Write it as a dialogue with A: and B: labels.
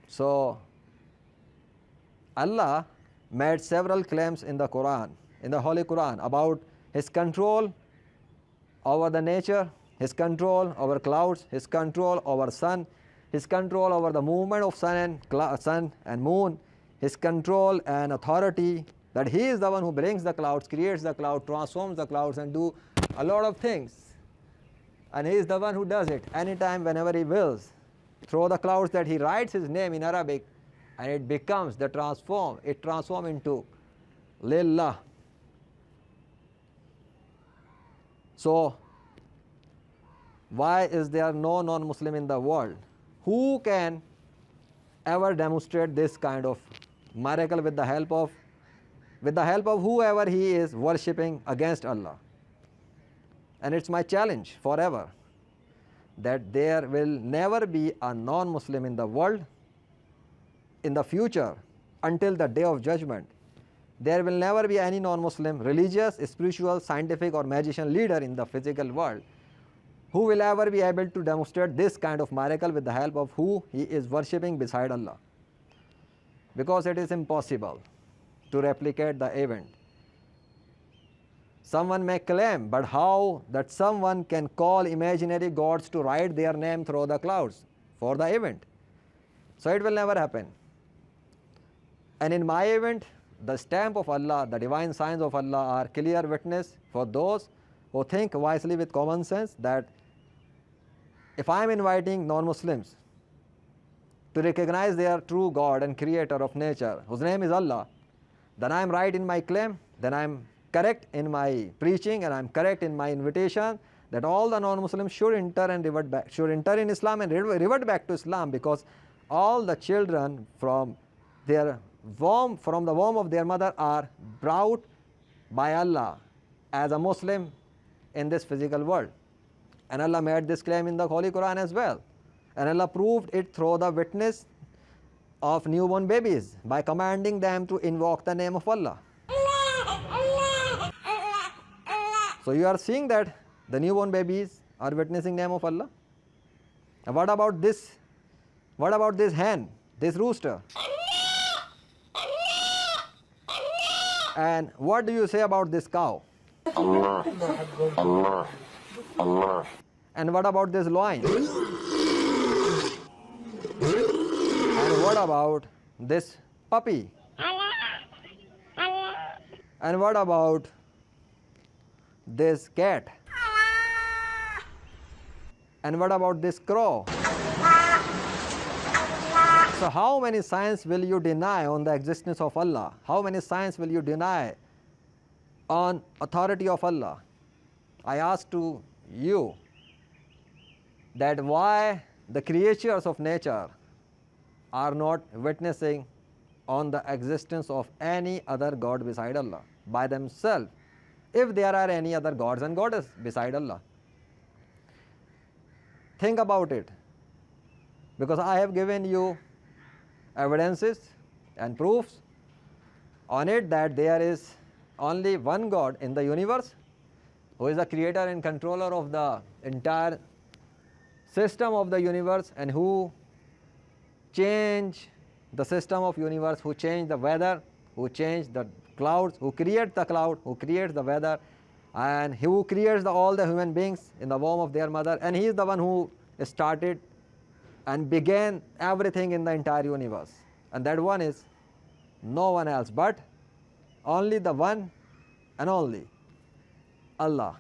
A: So Allah made several claims in the Quran, in the Holy Quran, about His control over the nature, His control over clouds, His control over sun, His control over the movement of sun and moon, His control and authority, that He is the one who brings the clouds, creates the cloud, transforms the clouds and do a lot of things. And He is the one who does it anytime, whenever He wills. Through the clouds that He writes His name in Arabic, and it becomes it transforms into Lillah. So why is there no non-Muslim in the world who can ever demonstrate this kind of miracle with the help of whoever he is worshipping against Allah? And it's my challenge forever that there will never be a non-Muslim in the world in the future until the day of judgment. There will never be any non-Muslim religious, spiritual, scientific or magician leader in the physical world who will ever be able to demonstrate this kind of miracle with the help of who he is worshipping beside Allah, because it is impossible to replicate the event. Someone may claim, but how that someone can call imaginary gods to write their name through the clouds for the event? So it will never happen. And in my event, the stamp of Allah, the divine signs of Allah are clear witness for those who think wisely with common sense, that if I am inviting non-Muslims to recognize their true God and creator of nature, whose name is Allah, then I am right in my claim, then I am correct in my preaching, and I am correct in my invitation that all the non-Muslims should enter in Islam and revert back to Islam, because all the children from the womb of their mother are brought by Allah as a Muslim in this physical world. And Allah made this claim in the Holy Quran as well. And Allah proved it through the witness of newborn babies by commanding them to invoke the name of Allah. So you are seeing that the newborn babies are witnessing name of Allah. And what about this? What about this hen, this rooster? And what do you say about this cow? And what about this lion? And what about this puppy? And what about this cat? And what about this crow? So how many signs will you deny on the existence of Allah? How many signs will you deny on authority of Allah? I ask to you that why the creatures of nature are not witnessing on the existence of any other God beside Allah by themselves, if there are any other gods and goddesses beside Allah. Think about it, because I have given you evidences and proofs on it that there is only one God in the universe who is the creator and controller of the entire system of the universe, and who change the system of universe, who change the weather, who change the clouds, who create the cloud, who creates the weather, and who creates all the human beings in the womb of their mother, and he is the one who started and began everything in the entire universe. And that one is no one else but only the one and only Allah.